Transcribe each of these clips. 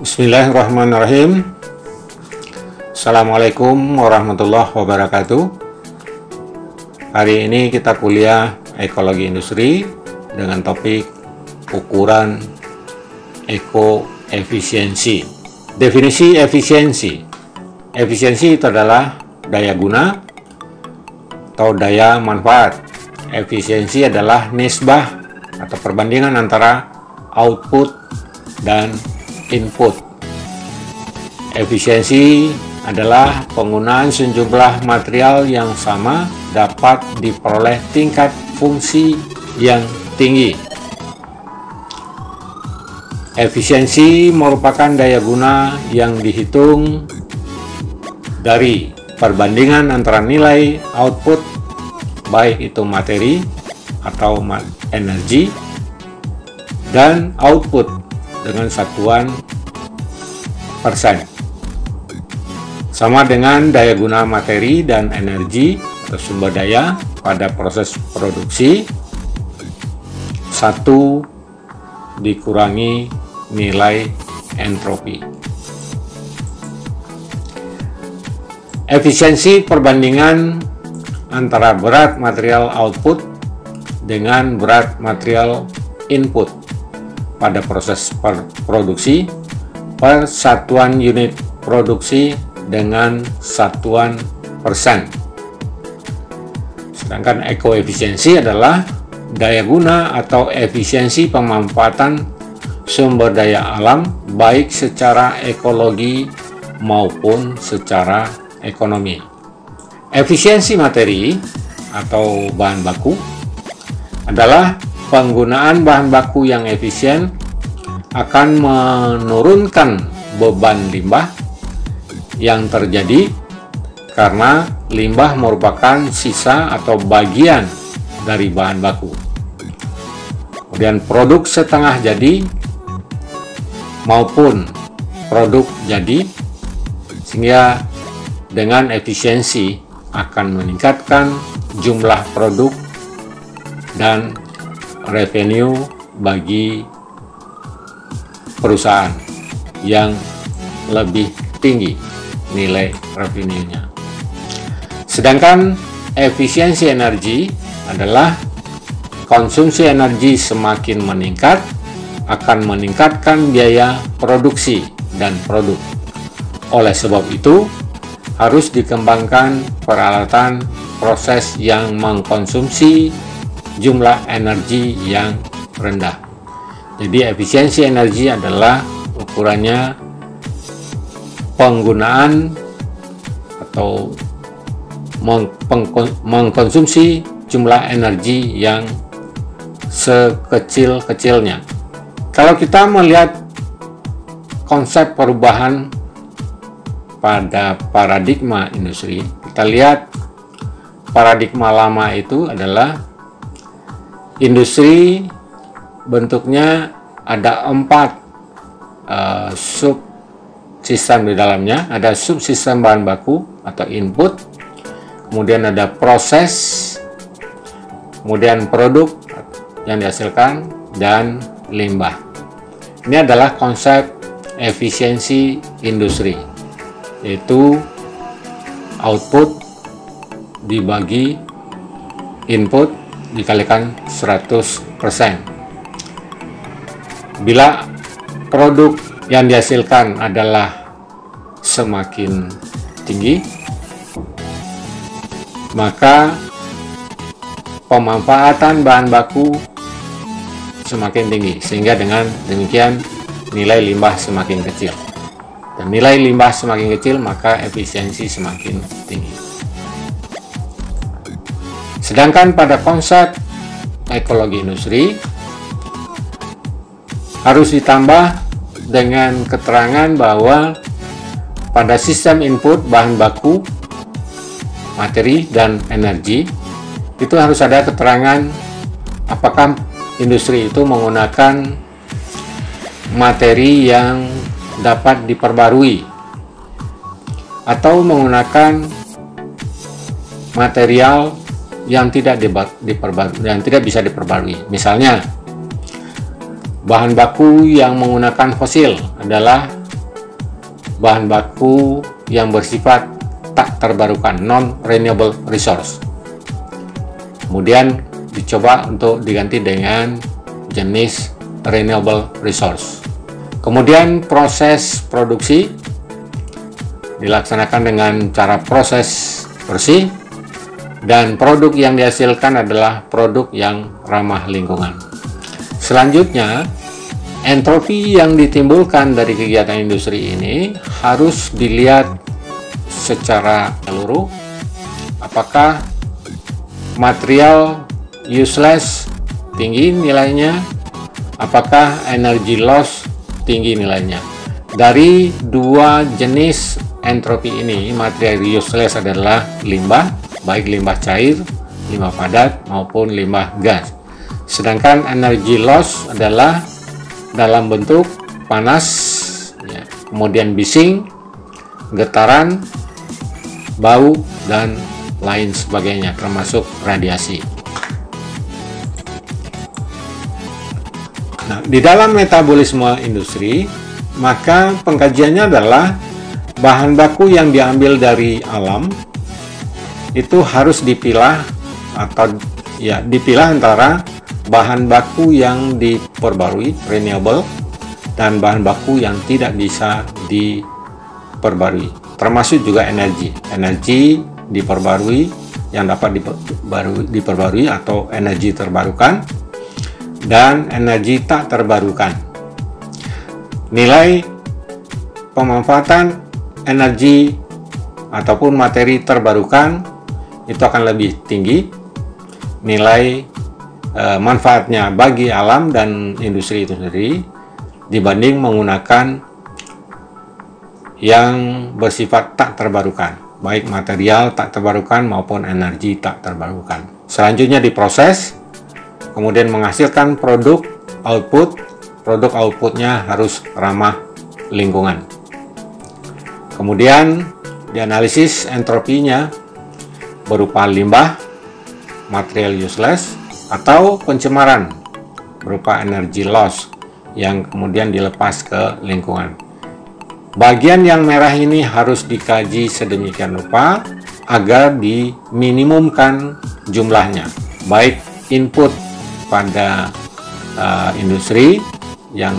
Bismillahirrahmanirrahim. Assalamualaikum warahmatullahi wabarakatuh. Hari ini kita kuliah ekologi industri dengan topik ukuran ekoefisiensi. Definisi efisiensi. Efisiensi itu adalah daya guna atau daya manfaat. Efisiensi adalah nisbah atau perbandingan antara output dan input. Efisiensi adalah penggunaan sejumlah material yang sama dapat diperoleh tingkat fungsi yang tinggi. Efisiensi merupakan daya guna yang dihitung dari perbandingan antara nilai output, baik itu materi atau energi, dan output dengan satuan persen. Sama dengan daya guna materi dan energi atau sumber daya pada proses produksi, 1 dikurangi nilai entropi. Efisiensi perbandingan antara berat material output dengan berat material input pada proses produksi per satuan unit produksi dengan satuan persen. Sedangkan ekoefisiensi adalah daya guna atau efisiensi pemanfaatan sumber daya alam baik secara ekologi maupun secara ekonomi. Efisiensi materi atau bahan baku adalah penggunaan bahan baku yang efisien akan menurunkan beban limbah yang terjadi karena limbah merupakan sisa atau bagian dari bahan baku. Kemudian produk setengah jadi maupun produk jadi, sehingga dengan efisiensi akan meningkatkan jumlah produk dan revenue bagi perusahaan yang lebih tinggi nilai revenue-nya. Sedangkan efisiensi energi adalah konsumsi energi semakin meningkat akan meningkatkan biaya produksi dan produk. Oleh sebab itu, harus dikembangkan peralatan proses yang mengkonsumsi jumlah energi yang rendah. Jadi efisiensi energi adalah ukurannya penggunaan atau mengkonsumsi jumlah energi yang sekecil-kecilnya. Kalau kita melihat konsep perubahan pada paradigma industri, kita lihat paradigma lama itu adalah industri bentuknya ada 4 subsistem di dalamnya. Ada subsistem bahan baku atau input, kemudian ada proses, kemudian produk yang dihasilkan, dan limbah. Ini adalah konsep efisiensi industri, yaitu output dibagi input dikalikan 100%. Bila produk yang dihasilkan adalah semakin tinggi, maka pemanfaatan bahan baku semakin tinggi, sehingga dengan demikian nilai limbah semakin kecil. Dan nilai limbah semakin kecil, maka efisiensi semakin tinggi. Sedangkan pada konsep ekologi industri harus ditambah dengan keterangan bahwa pada sistem input bahan baku, materi, dan energi itu harus ada keterangan apakah industri itu menggunakan materi yang dapat diperbarui atau menggunakan material yang tidak bisa diperbarui. Misalnya, bahan baku yang menggunakan fosil adalah bahan baku yang bersifat tak terbarukan, non-renewable resource. Kemudian dicoba untuk diganti dengan jenis renewable resource. Kemudian proses produksi dilaksanakan dengan cara proses bersih, dan produk yang dihasilkan adalah produk yang ramah lingkungan. Selanjutnya, entropi yang ditimbulkan dari kegiatan industri ini harus dilihat secara menyeluruh. Apakah material useless tinggi nilainya? Apakah energy loss tinggi nilainya? Dari dua jenis entropi ini, material useless adalah limbah, baik limbah cair, limbah padat, maupun limbah gas. Sedangkan energy loss adalah dalam bentuk panas, ya, kemudian bising, getaran, bau, dan lain sebagainya, termasuk radiasi. Nah, di dalam metabolisme industri, maka pengkajiannya adalah bahan baku yang diambil dari alam itu harus dipilah, atau ya dipilah antara bahan baku yang diperbarui, renewable, dan bahan baku yang tidak bisa diperbarui, termasuk juga energi diperbarui yang dapat diperbarui atau energi terbarukan, dan energi tak terbarukan. Nilai pemanfaatan energi ataupun materi terbarukan itu akan lebih tinggi nilai manfaatnya bagi alam dan industri itu sendiri dibanding menggunakan yang bersifat tak terbarukan, baik material tak terbarukan maupun energi tak terbarukan. Selanjutnya diproses, kemudian menghasilkan produk output. Produk outputnya harus ramah lingkungan. Kemudian dianalisis entropinya berupa limbah, material useless, atau pencemaran berupa energy loss yang kemudian dilepas ke lingkungan. Bagian yang merah ini harus dikaji sedemikian rupa agar diminimumkan jumlahnya, baik input pada industri yang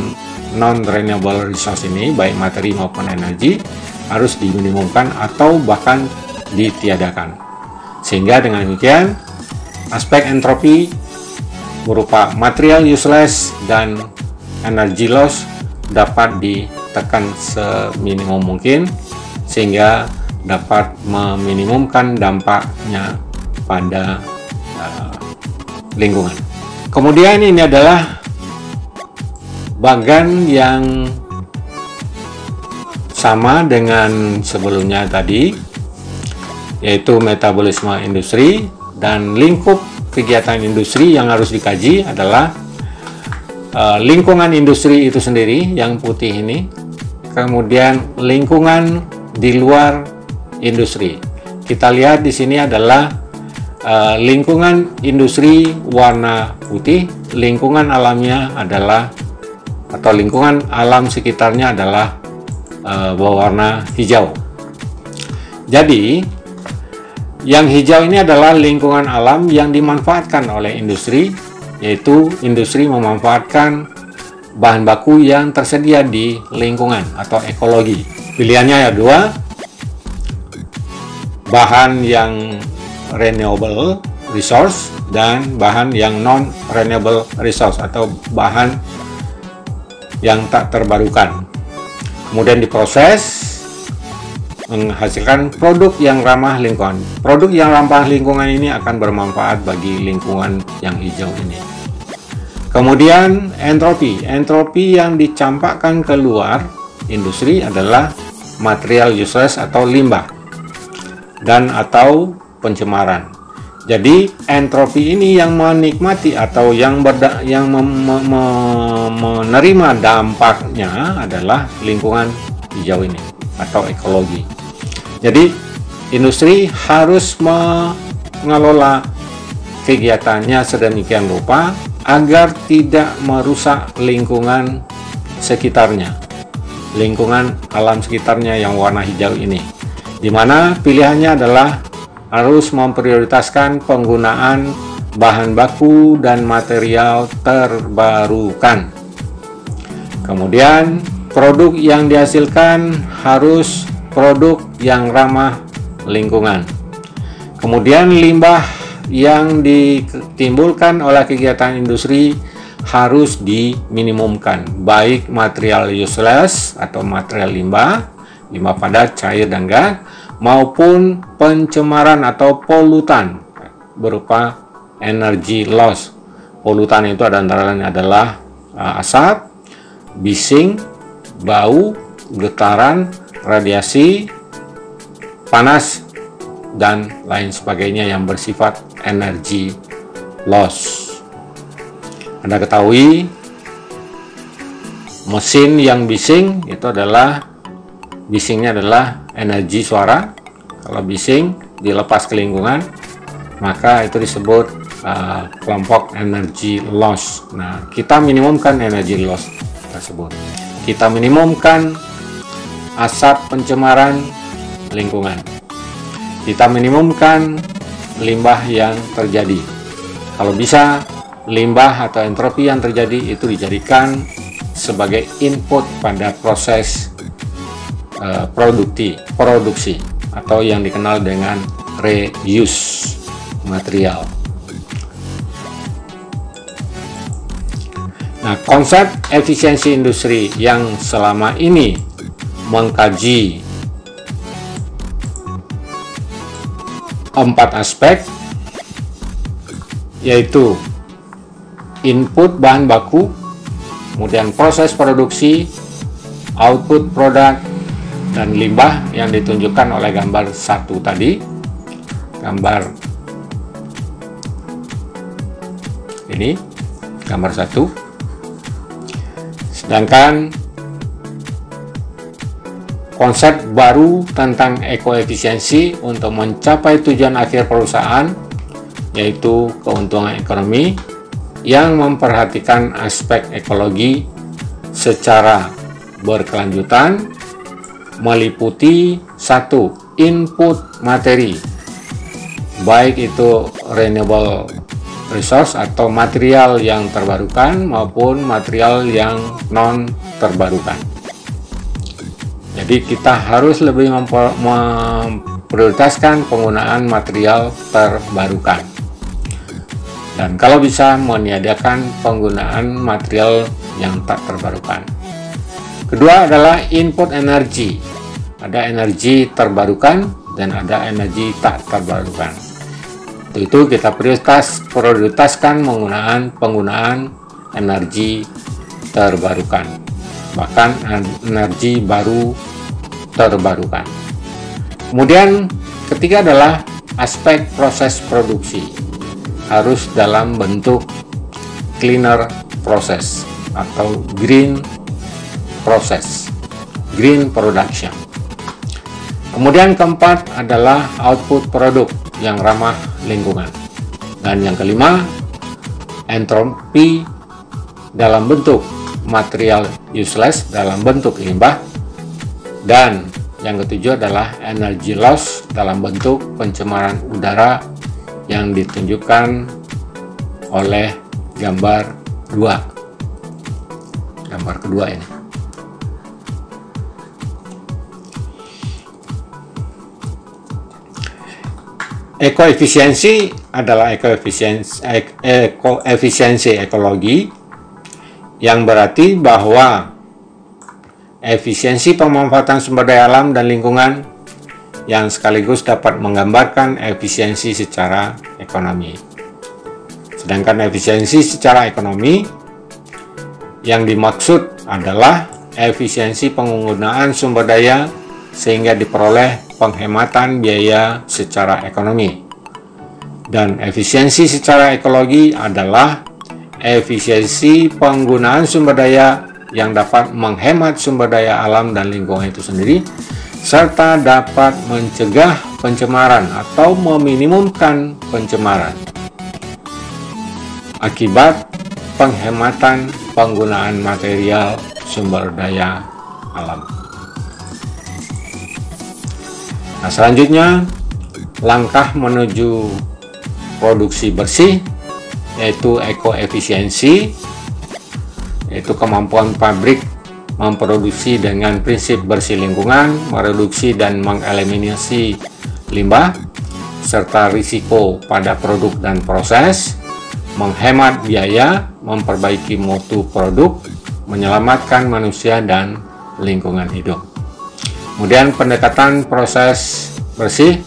non-renewable resource ini, baik materi maupun energi, harus diminimumkan atau bahkan ditiadakan. Sehingga dengan demikian, aspek entropi berupa material useless dan energy loss dapat ditekan seminimum mungkin, sehingga dapat meminimumkan dampaknya pada lingkungan. Kemudian ini adalah bagan yang sama dengan sebelumnya tadi, yaitu metabolisme industri, dan lingkup kegiatan industri yang harus dikaji adalah lingkungan industri itu sendiri yang putih ini, kemudian lingkungan di luar industri. Kita lihat di sini adalah lingkungan industri warna putih, lingkungan alamnya adalah, atau lingkungan alam sekitarnya adalah berwarna hijau. Jadi yang hijau ini adalah lingkungan alam yang dimanfaatkan oleh industri, yaitu industri memanfaatkan bahan baku yang tersedia di lingkungan atau ekologi. Pilihannya ada dua, bahan yang renewable resource dan bahan yang non-renewable resource atau bahan yang tak terbarukan. Kemudian diproses menghasilkan produk yang ramah lingkungan. Produk yang ramah lingkungan ini akan bermanfaat bagi lingkungan yang hijau ini. Kemudian entropi yang dicampakkan keluar industri adalah material useless atau limbah dan atau pencemaran. Jadi entropi ini yang menikmati atau yang menerima dampaknya adalah lingkungan hijau ini atau ekologi. Jadi industri harus mengelola kegiatannya sedemikian rupa agar tidak merusak lingkungan sekitarnya, lingkungan alam sekitarnya yang warna hijau ini, di mana pilihannya adalah harus memprioritaskan penggunaan bahan baku dan material terbarukan. Kemudian produk yang dihasilkan harus produk yang ramah lingkungan. Kemudian limbah yang ditimbulkan oleh kegiatan industri harus diminimumkan, baik material useless atau material limbah padat, cair dan gas, maupun pencemaran atau polutan berupa energy loss. Polutan itu antara lain adalah asap, bising, bau, getaran, radiasi, panas, dan lain sebagainya yang bersifat energy loss. Anda ketahui mesin yang bising itu adalah bisingnya adalah energi suara. Kalau bising dilepas ke lingkungan, maka itu disebut kelompok energy loss. Nah, kita minimumkan energy loss tersebut. Kita minimumkan asap pencemaran lingkungan. Kita minimumkan limbah yang terjadi. Kalau bisa, limbah atau entropi yang terjadi itu dijadikan sebagai input pada proses produksi atau yang dikenal dengan reuse material. Nah, konsep efisiensi industri yang selama ini mengkaji 4 aspek, yaitu input bahan baku, kemudian proses produksi, output produk, dan limbah yang ditunjukkan oleh gambar 1 tadi. Gambar ini, gambar 1. Sedangkan konsep baru tentang ekoefisiensi untuk mencapai tujuan akhir perusahaan, yaitu keuntungan ekonomi yang memperhatikan aspek ekologi secara berkelanjutan, meliputi 1. Input materi, baik itu renewable resource atau material yang terbarukan maupun material yang non terbarukan. Jadi kita harus lebih memprioritaskan penggunaan material terbarukan, dan kalau bisa meniadakan penggunaan material yang tak terbarukan. Kedua adalah input energi. Ada energi terbarukan dan ada energi tak terbarukan. Untuk itu kita prioritaskan penggunaan energi terbarukan, bahkan energi baru terbarukan. Kemudian ketiga adalah aspek proses produksi, harus dalam bentuk cleaner process atau green process, green production. Kemudian keempat adalah output produk yang ramah lingkungan. Dan yang kelima, entropi dalam bentuk material useless dalam bentuk limbah. Dan yang ketujuh adalah energy loss dalam bentuk pencemaran udara yang ditunjukkan oleh gambar 2. Gambar kedua ini. Ekoefisiensi adalah ekoefisiensi ekologi, yang berarti bahwa efisiensi pemanfaatan sumber daya alam dan lingkungan yang sekaligus dapat menggambarkan efisiensi secara ekonomi. Sedangkan efisiensi secara ekonomi yang dimaksud adalah efisiensi penggunaan sumber daya sehingga diperoleh penghematan biaya secara ekonomi. Dan efisiensi secara ekologi adalah efisiensi penggunaan sumber daya yang dapat menghemat sumber daya alam dan lingkungan itu sendiri, serta dapat mencegah pencemaran atau meminimumkan pencemaran akibat penghematan penggunaan material sumber daya alam. Nah, selanjutnya langkah menuju produksi bersih yaitu ekoefisiensi, yaitu kemampuan pabrik memproduksi dengan prinsip bersih lingkungan, mereduksi dan mengeliminasi limbah, serta risiko pada produk dan proses, menghemat biaya, memperbaiki mutu produk, menyelamatkan manusia dan lingkungan hidup. Kemudian pendekatan proses bersih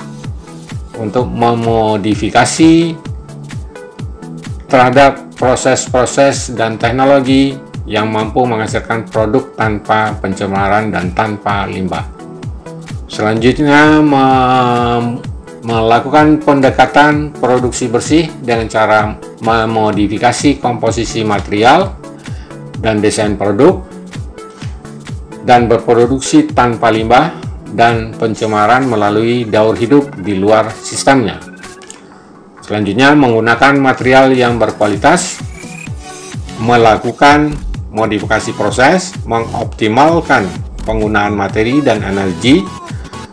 untuk memodifikasi terhadap proses-proses dan teknologi yang mampu menghasilkan produk tanpa pencemaran dan tanpa limbah. Selanjutnya, melakukan pendekatan produksi bersih dengan cara memodifikasi komposisi material dan desain produk dan berproduksi tanpa limbah dan pencemaran melalui daur hidup di luar sistemnya. Selanjutnya, menggunakan material yang berkualitas, melakukan modifikasi proses, mengoptimalkan penggunaan materi dan energi,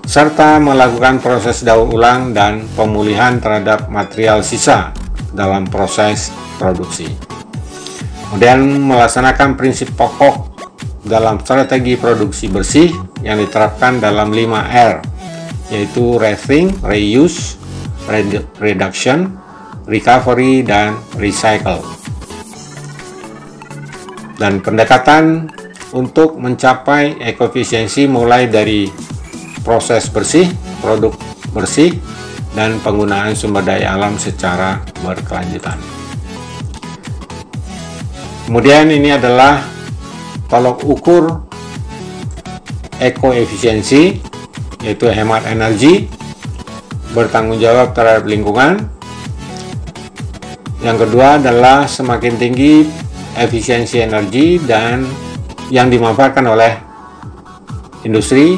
serta melakukan proses daur ulang dan pemulihan terhadap material sisa dalam proses produksi. Kemudian melaksanakan prinsip pokok dalam strategi produksi bersih yang diterapkan dalam 5R, yaitu rethink, reuse, reduction, recovery, dan recycle. Dan pendekatan untuk mencapai ekoefisiensi mulai dari proses bersih, produk bersih, dan penggunaan sumber daya alam secara berkelanjutan. Kemudian ini adalah tolok ukur ekoefisiensi, yaitu hemat energi, bertanggung jawab terhadap lingkungan. Yang kedua adalah semakin tinggi efisiensi energi dan yang dimanfaatkan oleh industri,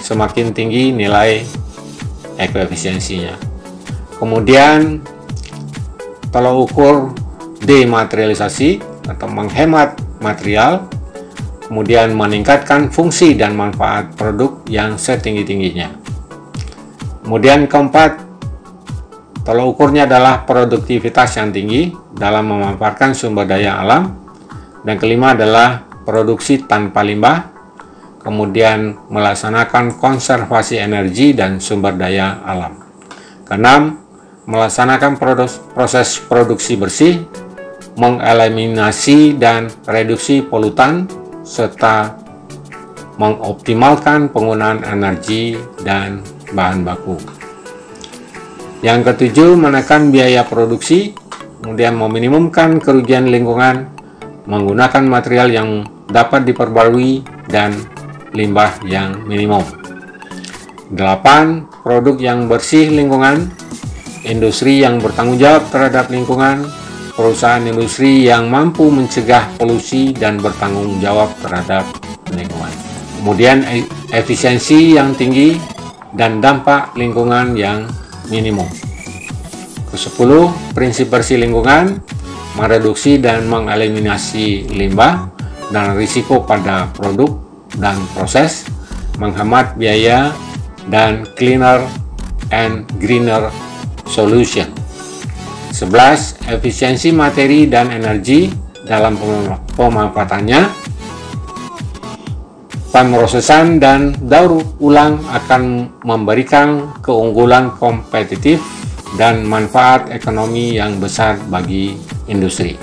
semakin tinggi nilai ekoefisiensinya. Kemudian tolok ukur dematerialisasi atau menghemat material, kemudian meningkatkan fungsi dan manfaat produk yang setinggi-tingginya. Kemudian keempat, tolok ukurnya adalah produktivitas yang tinggi dalam memanfaatkan sumber daya alam. Dan kelima adalah produksi tanpa limbah, kemudian melaksanakan konservasi energi dan sumber daya alam. Keenam, melaksanakan proses produksi bersih, mengeliminasi dan reduksi polutan, serta mengoptimalkan penggunaan energi dan bahan baku. Yang ketujuh, menekan biaya produksi, kemudian meminimumkan kerugian lingkungan, menggunakan material yang dapat diperbarui dan limbah yang minimum. 8. Produk yang bersih lingkungan, industri yang bertanggung jawab terhadap lingkungan, perusahaan industri yang mampu mencegah polusi dan bertanggung jawab terhadap lingkungan. Kemudian efisiensi yang tinggi dan dampak lingkungan yang minimum. Ke-10, prinsip bersih lingkungan, mereduksi dan mengeliminasi limbah dan risiko pada produk dan proses, menghemat biaya, dan cleaner and greener solution. 11. Efisiensi materi dan energi dalam pemanfaatannya. Pemrosesan dan daur ulang akan memberikan keunggulan kompetitif dan manfaat ekonomi yang besar bagi industri.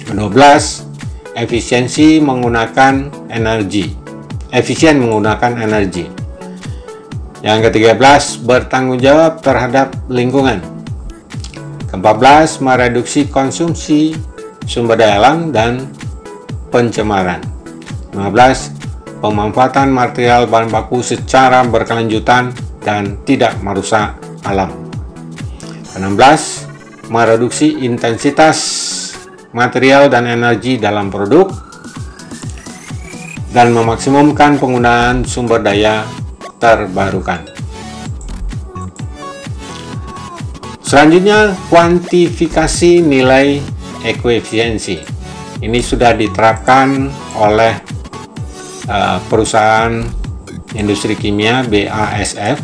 12. Efisiensi menggunakan energi. Efisien menggunakan energi. Yang ke-13, bertanggung jawab terhadap lingkungan. Ke-14, mereduksi konsumsi sumber daya alam dan pencemaran. 15. Pemanfaatan material bahan baku secara berkelanjutan dan tidak merusak alam. 16. Mereduksi intensitas material dan energi dalam produk. dan memaksimumkan penggunaan sumber daya terbarukan. Selanjutnya, kuantifikasi nilai ekoefisiensi. Ini sudah diterapkan oleh perusahaan industri kimia BASF,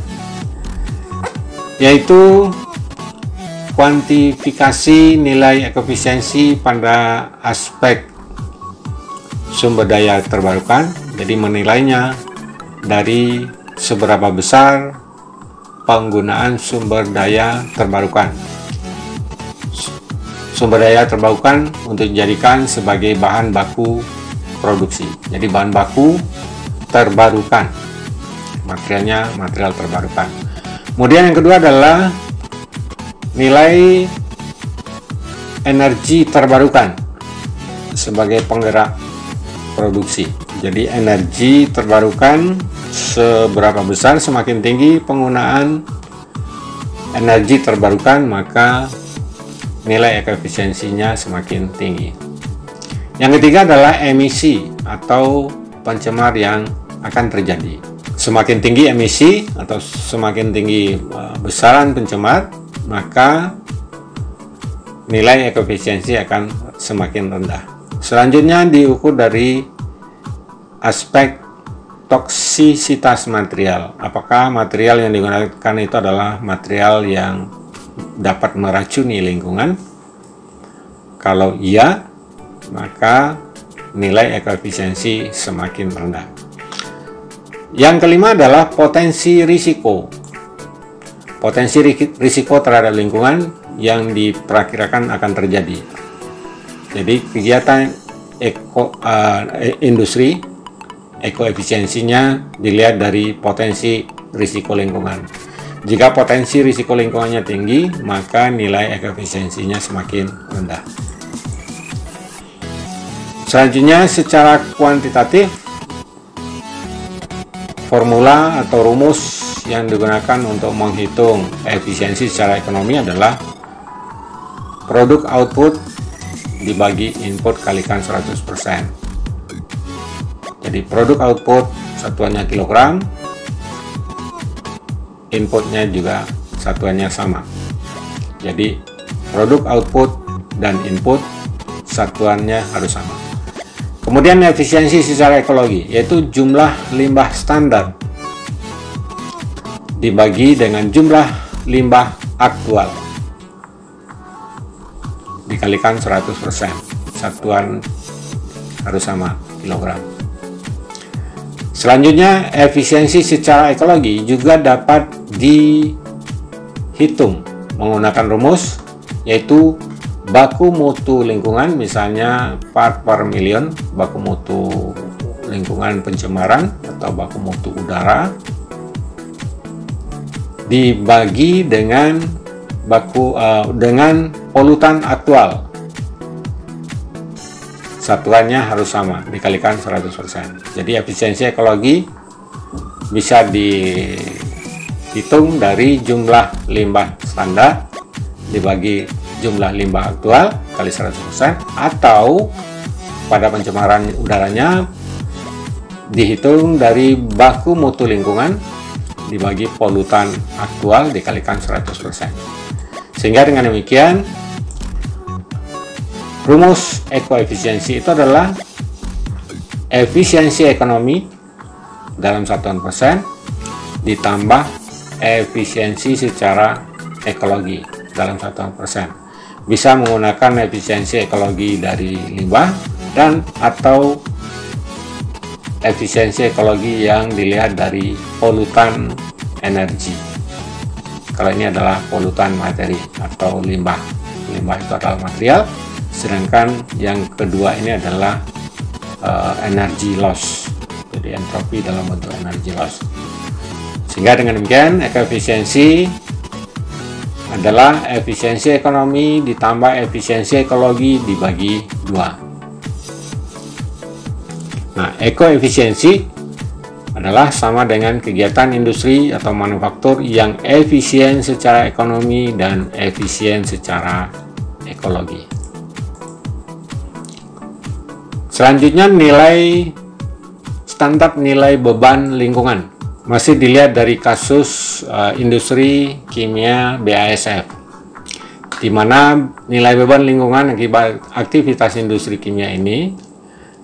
yaitu kuantifikasi nilai ekoefisiensi pada aspek sumber daya terbarukan. Jadi menilainya dari seberapa besar penggunaan sumber daya terbarukan. Sumber daya terbarukan untuk dijadikan sebagai bahan baku produksi. Jadi bahan baku terbarukan, materialnya material terbarukan. Kemudian yang kedua adalah nilai energi terbarukan sebagai penggerak produksi. Jadi energi terbarukan seberapa besar, semakin tinggi penggunaan energi terbarukan, maka nilai ekoefisiensinya semakin tinggi. Yang ketiga adalah emisi atau pencemar yang akan terjadi. Semakin tinggi emisi atau semakin tinggi besaran pencemar, maka nilai ekoefisiensi akan semakin rendah. Selanjutnya diukur dari aspek toksisitas material. Apakah material yang digunakan itu adalah material yang dapat meracuni lingkungan? Kalau iya, maka nilai ekoefisiensi semakin rendah. Yang kelima adalah potensi risiko. Potensi risiko terhadap lingkungan yang diperkirakan akan terjadi. Jadi kegiatan industri, ekoefisiensinya dilihat dari potensi risiko lingkungan. Jika potensi risiko lingkungannya tinggi, maka nilai ekoefisiensinya semakin rendah. Selanjutnya, secara kuantitatif, formula atau rumus yang digunakan untuk menghitung efisiensi secara ekonomi adalah produk output dibagi input kalikan 100%. Jadi produk output satuannya kilogram, inputnya juga satuannya sama. Jadi produk output dan input satuannya harus sama. Kemudian efisiensi secara ekologi, yaitu jumlah limbah standar dibagi dengan jumlah limbah aktual dikalikan 100%. Satuan harus sama, kilogram. Selanjutnya, efisiensi secara ekologi juga dapat dihitung menggunakan rumus, yaitu baku mutu lingkungan, misalnya part per million, baku mutu lingkungan pencemaran atau baku mutu udara, dibagi dengan dengan polutan aktual. Satuannya harus sama, dikalikan 100%. Jadi efisiensi ekologi bisa dihitung dari jumlah limbah standar dibagi jumlah limbah aktual kali 100%, atau pada pencemaran udaranya dihitung dari baku mutu lingkungan dibagi polutan aktual dikalikan 100%. Sehingga dengan demikian, rumus ekoefisiensi itu adalah efisiensi ekonomi dalam satuan persen ditambah efisiensi secara ekologi dalam satuan persen. Bisa menggunakan efisiensi ekologi dari limbah dan atau efisiensi ekologi yang dilihat dari polutan energi. Kalau ini adalah polutan materi atau limbah. Limbah itu adalah material. Sedangkan yang kedua ini adalah energy loss, jadi entropi dalam bentuk energy loss. Sehingga dengan demikian ekoefisiensi adalah efisiensi ekonomi ditambah efisiensi ekologi dibagi 2. Nah, ekoefisiensi adalah sama dengan kegiatan industri atau manufaktur yang efisien secara ekonomi dan efisien secara ekologi. Selanjutnya, nilai standar nilai beban lingkungan. Masih dilihat dari kasus industri kimia BASF, di mana nilai beban lingkungan akibat aktivitas industri kimia ini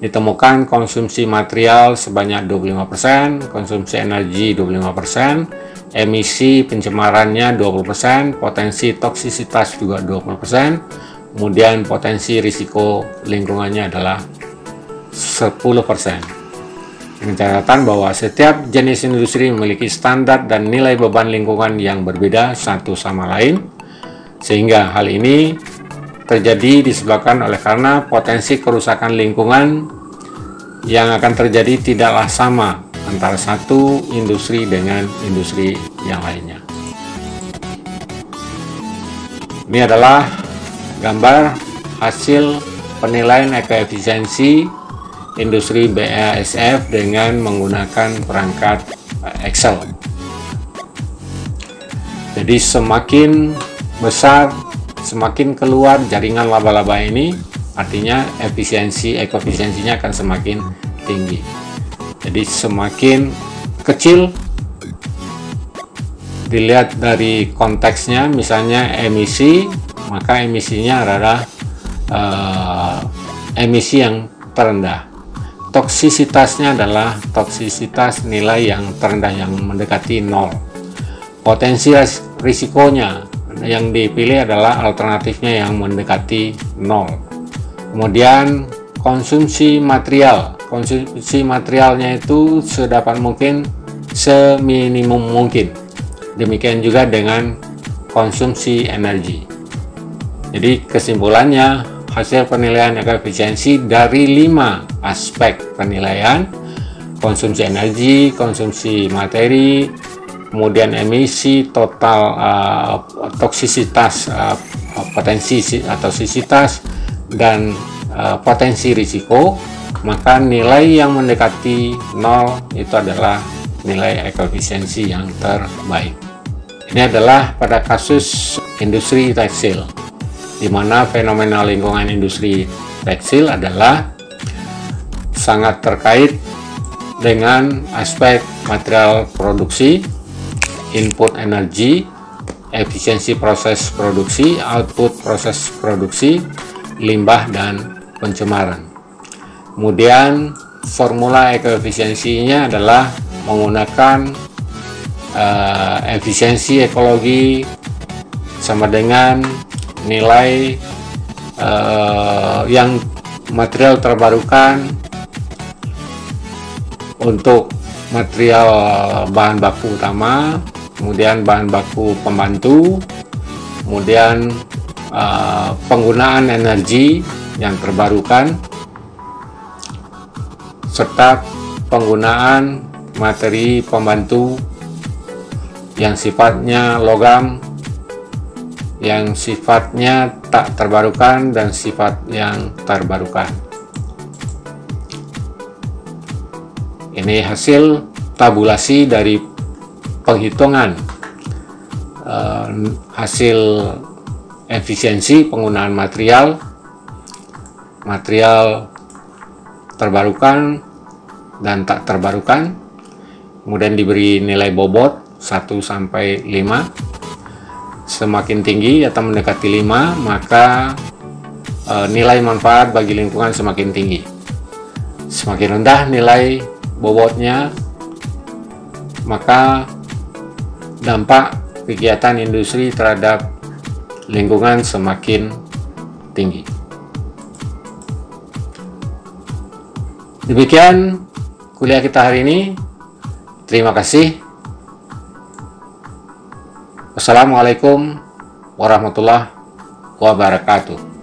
ditemukan konsumsi material sebanyak 25%, konsumsi energi 25%, emisi pencemarannya 20%, potensi toksisitas juga 20%, kemudian potensi risiko lingkungannya adalah 10%. Dengan catatan bahwa setiap jenis industri memiliki standar dan nilai beban lingkungan yang berbeda satu sama lain, sehingga hal ini terjadi disebabkan oleh karena potensi kerusakan lingkungan yang akan terjadi tidaklah sama antara satu industri dengan industri yang lainnya. Ini adalah gambar hasil penilaian ekoefisiensi industri BASF dengan menggunakan perangkat Excel. Jadi semakin besar, semakin keluar jaringan laba-laba ini, artinya ekoefisiensinya akan semakin tinggi. Jadi semakin kecil, dilihat dari konteksnya, misalnya emisi, maka emisinya adalah emisi yang terendah. Toksisitasnya adalah toksisitas nilai yang terendah, yang mendekati 0. Potensi risikonya yang dipilih adalah alternatifnya yang mendekati 0. Kemudian konsumsi material. Konsumsi materialnya itu sedapat mungkin, seminimum mungkin. Demikian juga dengan konsumsi energi. Jadi kesimpulannya, hasil penilaian ekoefisiensi dari 5 aspek penilaian: konsumsi energi, konsumsi materi, kemudian emisi, total toksisitas, potensi atau toksisitas, dan potensi risiko, maka nilai yang mendekati 0 itu adalah nilai ekoefisiensi yang terbaik. Ini adalah pada kasus industri tekstil, di mana fenomena lingkungan industri tekstil adalah sangat terkait dengan aspek material produksi, input energi, efisiensi proses produksi, output proses produksi, limbah, dan pencemaran. Kemudian formula ekoefisiensinya adalah menggunakan efisiensi ekologi sama dengan nilai yang material terbarukan untuk material bahan baku utama, kemudian bahan baku pembantu, kemudian penggunaan energi yang terbarukan, serta penggunaan materi pembantu yang sifatnya logam, yang sifatnya tak terbarukan, dan sifat yang terbarukan. Ini hasil tabulasi dari penghitungan hasil efisiensi penggunaan material terbarukan dan tak terbarukan, kemudian diberi nilai bobot 1 sampai 5. Semakin tinggi atau mendekati 5, maka nilai manfaat bagi lingkungan semakin tinggi. Semakin rendah nilai bobotnya, maka dampak kegiatan industri terhadap lingkungan semakin tinggi. Demikian kuliah kita hari ini. Terima kasih. Wassalamualaikum warahmatullahi wabarakatuh.